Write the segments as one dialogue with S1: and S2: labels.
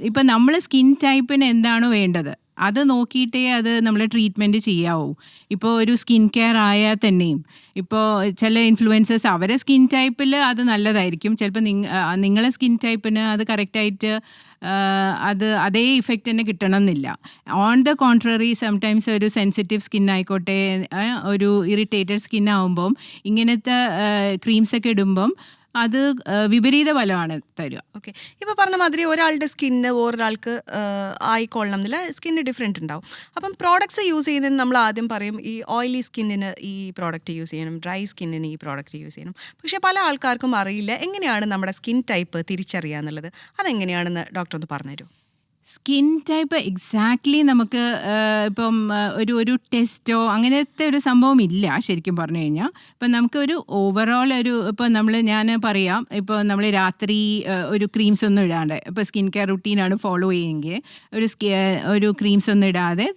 S1: ഇപ്പം നമ്മൾ സ്കിൻ ടൈപ്പിന് എന്താണോ വേണ്ടത് അത് നോക്കിയിട്ടേ അത് നമ്മൾ ട്രീറ്റ്മെൻറ്റ് ചെയ്യാവൂ. ഇപ്പോൾ ഒരു സ്കിൻ കെയർ ആയാൽ തന്നെയും ഇപ്പോൾ ചില ഇൻഫ്ലുവൻസേഴ്സ് അവരെ സ്കിൻ ടൈപ്പിൽ അത് നല്ലതായിരിക്കും, ചിലപ്പോൾ നിങ്ങളെ സ്കിൻ ടൈപ്പിന് അത് കറക്റ്റായിട്ട് അത് അതേ ഇഫക്റ്റ് തന്നെ കിട്ടണം എന്നില്ല. ഓൺ ദ കോൺട്രറി സംടൈംസ് ഒരു സെൻസിറ്റീവ് സ്കിൻ ആയിക്കോട്ടെ, ഒരു ഇറിറ്റേറ്റഡ് സ്കിൻ ആകുമ്പം ഇങ്ങനത്തെ ക്രീംസൊക്കെ ഇടുമ്പം അത് വിപരീത ഫലമാണ് തരിക.
S2: ഓക്കെ, ഇപ്പോൾ പറഞ്ഞ മാതിരി ഒരാളുടെ സ്കിന്ന് വേറൊരാൾക്ക് ആയിക്കൊള്ളണം എന്നില്ല, സ്കിന്ന് ഡിഫറെൻ്റ് ഉണ്ടാവും. അപ്പം പ്രോഡക്ട്സ് യൂസ് ചെയ്യുന്നതിന് നമ്മൾ ആദ്യം പറയും ഈ ഓയിലി സ്കിന്നിന് ഈ പ്രോഡക്റ്റ് യൂസ് ചെയ്യണം, ഡ്രൈ സ്കിന്നിന് ഈ പ്രോഡക്റ്റ് യൂസ് ചെയ്യണം. പക്ഷേ പല ആൾക്കാർക്കും അറിയില്ല എങ്ങനെയാണ് നമ്മുടെ സ്കിൻ ടൈപ്പ് തിരിച്ചറിയുക എന്നുള്ളത്. അതെങ്ങനെയാണെന്ന് ഡോക്ടർ ഒന്ന് പറഞ്ഞുതരൂ.
S1: സ്കിൻ ടൈപ്പ് എക്സാക്ട്ലി നമുക്ക് ഇപ്പം ഒരു ടെസ്റ്റോ അങ്ങനത്തെ ഒരു സംഭവം ഇല്ല ശരിക്കും പറഞ്ഞു കഴിഞ്ഞാൽ. ഇപ്പം നമുക്കൊരു ഓവറോൾ ഇപ്പം ഞാൻ പറയാം, ഇപ്പോൾ നമ്മൾ രാത്രി ഒരു ക്രീംസ് ഒന്നും ഇടാണ്ട് ഇപ്പോൾ സ്കിൻ കെയർ റുട്ടീനാണ് ഫോളോ ചെയ്യുമെങ്കിൽ ഒരു ക്രീംസ് ഒന്നും ഇടാതെ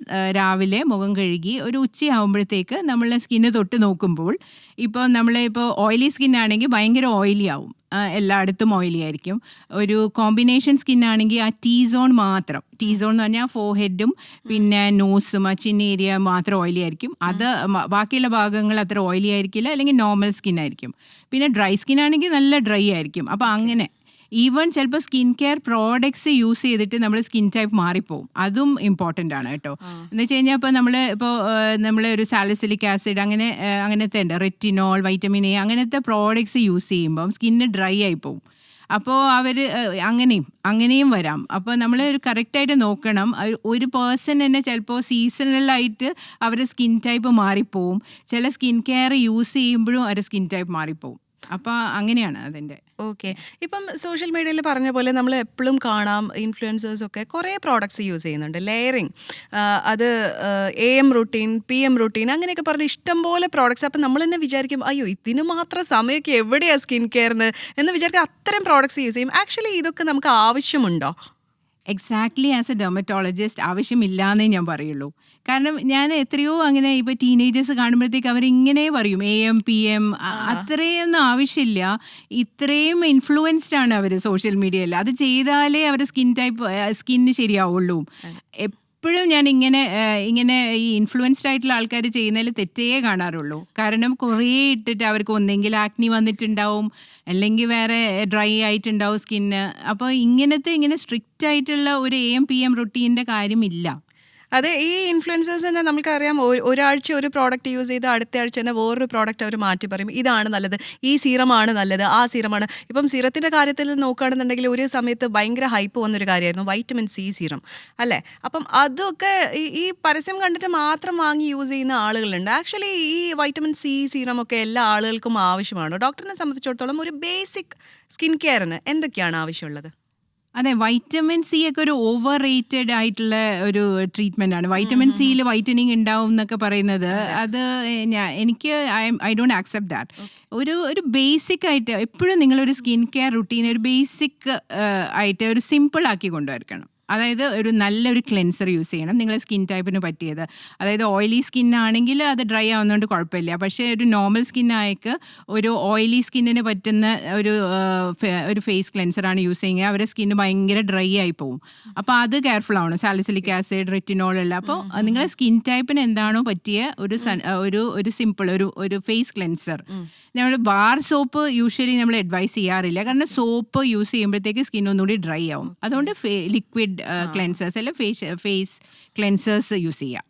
S1: രാവിലെ മുഖം കഴുകി ഒരു ഉച്ചയാകുമ്പോഴത്തേക്ക് നമ്മളെ സ്കിന്ന് തൊട്ട് നോക്കുമ്പോൾ ഇപ്പോൾ നമ്മളിപ്പോൾ ഓയിലി സ്കിന്നാണെങ്കിൽ ഭയങ്കര ഓയിലി ആവും, എല്ലായിടത്തും ഓയിലി ആയിരിക്കും. ഒരു കോമ്പിനേഷൻ സ്കിന്നാണെങ്കിൽ ആ ടീ സോൺ എന്ന് പറഞ്ഞാൽ ഫോർഹെഡും പിന്നെ നോസും ആ ചിൻ ഏരിയ മാത്രം ഓയിലി ആയിരിക്കും. അത് ബാക്കിയുള്ള ഭാഗങ്ങൾ അത്ര ഓയിലി ആയിരിക്കില്ല, അല്ലെങ്കിൽ നോർമൽ സ്കിൻ ആയിരിക്കും. പിന്നെ ഡ്രൈ സ്കിൻ ആണെങ്കിൽ നല്ല ഡ്രൈ ആയിരിക്കും. അപ്പോൾ അങ്ങനെ ഈവൻ ചിലപ്പോൾ സ്കിൻ കെയർ പ്രോഡക്ട്സ് യൂസ് ചെയ്തിട്ട് നമ്മൾ സ്കിൻ ടൈപ്പ് മാറിപ്പോവും. അതും ഇമ്പോർട്ടൻ്റ് ആണ് കേട്ടോ. എന്ന് വെച്ച് കഴിഞ്ഞാൽ നമ്മൾ ഒരു സാലിസിലിക് ആസിഡ് അങ്ങനത്തെ ഉണ്ട്, റെറ്റിനോൾ, വൈറ്റമിൻ എ അങ്ങനത്തെ പ്രോഡക്ട്സ് യൂസ് ചെയ്യുമ്പം സ്കിന്ന് ഡ്രൈ ആയി പോവും. അപ്പോൾ അങ്ങനെയും വരാം. അപ്പോൾ നമ്മൾ ഒരു കറക്റ്റായിട്ട് നോക്കണം. ഒരു പേഴ്സൺ തന്നെ ചിലപ്പോൾ സീസണലായിട്ട് അവരുടെ സ്കിൻ ടൈപ്പ് മാറിപ്പോവും. ചില സ്കിൻ കെയർ യൂസ് ചെയ്യുമ്പോഴും അവരുടെ സ്കിൻ ടൈപ്പ് മാറിപ്പോവും. അപ്പോൾ അങ്ങനെയാണ് അതിൻ്റെ.
S2: ഓക്കെ, ഇപ്പം സോഷ്യൽ മീഡിയയിൽ പറഞ്ഞ പോലെ നമ്മൾ എപ്പോഴും കാണാം ഇൻഫ്ലുവൻസേഴ്സൊക്കെ കുറേ പ്രോഡക്ട്സ് യൂസ് ചെയ്യുന്നുണ്ട്. ലെയറിങ്, അത് AM റൂട്ടീൻ, PM റൂട്ടീൻ അങ്ങനെയൊക്കെ പറഞ്ഞ് ഇഷ്ടംപോലെ പ്രോഡക്ട്സ്. അപ്പം നമ്മൾ തന്നെ വിചാരിക്കും അയ്യോ ഇതിന് മാത്രം സമയമൊക്കെ എവിടെയാണ് സ്കിൻ കെയറിന് എന്ന് വിചാരിക്കുക. അത്രയും പ്രോഡക്ട്സ് യൂസ് ചെയ്യും. ആക്ച്വലി ഇതൊക്കെ നമുക്ക് ആവശ്യമുണ്ടോ?
S1: എക്സാക്ട്ലി ആസ് എ ഡെർമറ്റോളജിസ്റ്റ് ആവശ്യമില്ലാന്നേ ഞാൻ പറയുള്ളൂ. കാരണം ഞാൻ എത്രയോ അങ്ങനെ ഇപ്പോൾ ടീനേജേഴ്സ് കാണുമ്പോഴത്തേക്ക് അവരിങ്ങനെ പറയും AM PM, അത്രയൊന്നും ആവശ്യമില്ല. ഇത്രയും ഇൻഫ്ലുവൻസ്ഡ് ആണ് അവർ സോഷ്യൽ മീഡിയയിൽ. അത് ചെയ്താലേ അവരുടെ സ്കിന്ന് ശരിയാവുള്ളൂ. എപ്പോഴും ഞാൻ ഇങ്ങനെ ഈ ഇൻഫ്ലുവൻസ്ഡ് ആയിട്ടുള്ള ആൾക്കാർ ചെയ്യുന്നതിൽ തെറ്റേ കാണാറുള്ളൂ. കാരണം കുറേ ഇട്ടിട്ട് അവർക്ക് ഒന്നെങ്കിൽ ആക്നി വന്നിട്ടുണ്ടാവും, അല്ലെങ്കിൽ വേറെ ഡ്രൈ ആയിട്ടുണ്ടാവും സ്കിന്ന്. അപ്പോൾ ഇങ്ങനെ സ്ട്രിക്റ്റ് ആയിട്ടുള്ള ഒരു AM PM റുട്ടീൻ്റെ കാര്യമില്ല.
S2: അതെ, ഈ ഇൻഫ്ലുവൻസേഴ്സ് തന്നെ നമുക്കറിയാം ഒരാഴ്ച ഒരു പ്രോഡക്റ്റ് യൂസ് ചെയ്ത് അടുത്ത ആഴ്ച തന്നെ വേറൊരു പ്രോഡക്റ്റ് അവർ മാറ്റി പറയും ഇതാണ് നല്ലത്, ഈ സീറമാണ് നല്ലത്, ആ സീറമാണ്. ഇപ്പം സീറത്തിൻ്റെ കാര്യത്തിൽ നോക്കുകയാണെന്നുണ്ടെങ്കിൽ ഒരു സമയത്ത് ഭയങ്കര ഹൈപ്പ് വന്നൊരു കാര്യമായിരുന്നു വൈറ്റമിൻ C സീറം അല്ലേ. അപ്പം അതൊക്കെ ഈ പരസ്യം കണ്ടിട്ട് മാത്രം വാങ്ങി യൂസ് ചെയ്യുന്ന ആളുകളുണ്ട്. ആക്ച്വലി ഈ വൈറ്റമിൻ C സീറം ഒക്കെ എല്ലാ ആളുകൾക്കും ആവശ്യമാണ്. ഡോക്ടറിനെ സംബന്ധിച്ചിടത്തോളം ഒരു ബേസിക് സ്കിൻ കെയറിന് എന്തൊക്കെയാണ് ആവശ്യമുള്ളത്?
S1: അതെ, വൈറ്റമിൻ C ഒക്കെ ഒരു ഓവർ റേറ്റഡ് ആയിട്ടുള്ള ഒരു ട്രീറ്റ്മെൻ്റ് ആണ്. വൈറ്റമിൻ സിയിൽ വൈറ്റനിങ് ഉണ്ടാവും എന്നൊക്കെ പറയുന്നത് അത് എനിക്ക് ഐ ഡോണ്ട് ആക്സെപ്റ്റ് ദാറ്റ്. ഒരു ബേസിക് ആയിട്ട് എപ്പോഴും നിങ്ങളൊരു സ്കിൻ കെയർ റുട്ടീൻ ഒരു ബേസിക് ആയിട്ട് ഒരു സിമ്പിൾ ആക്കി കൊണ്ടുവരണം. അതായത് ഒരു നല്ലൊരു ക്ലെൻസർ യൂസ് ചെയ്യണം നിങ്ങളുടെ സ്കിൻ ടൈപ്പിന് പറ്റിയത്. അതായത് ഓയിലി സ്കിൻ ആണെങ്കിൽ അത് ഡ്രൈ ആവുന്നതുകൊണ്ട് കുഴപ്പമില്ല. പക്ഷേ ഒരു നോർമൽ സ്കിന്നായിക്ക് ഒരു ഓയിലി സ്കിന്നിന് പറ്റുന്ന ഒരു ഫേസ് ക്ലെൻസറാണ് യൂസ് ചെയ്യുക. അവരുടെ സ്കിന്ന് ഭയങ്കര ഡ്രൈ ആയി പോവും. അപ്പോൾ അത് കെയർഫുൾ ആവണം. സാലിസിലിക് ആസിഡ്, റെറ്റിനോൾ ഉള്ള. അപ്പോൾ നിങ്ങളുടെ സ്കിൻ ടൈപ്പിന് എന്താണോ പറ്റിയ ഒരു സിമ്പിൾ ഒരു ഫേസ് ക്ലെൻസർ. നമ്മൾ ബാർ സോപ്പ് യൂഷ്വലി നമ്മൾ അഡ്വൈസ് ചെയ്യാറില്ല. കാരണം സോപ്പ് യൂസ് ചെയ്യുമ്പോഴത്തേക്ക് സ്കിൻ ഒന്നുകൂടി ഡ്രൈ ആവും. അതുകൊണ്ട് ലിക്വിഡ് ക്ലെൻസേഴ്സ് അല്ലെ ഫേസ് ക്ലെൻസേഴ്സ് യൂസ് ചെയ്യുക.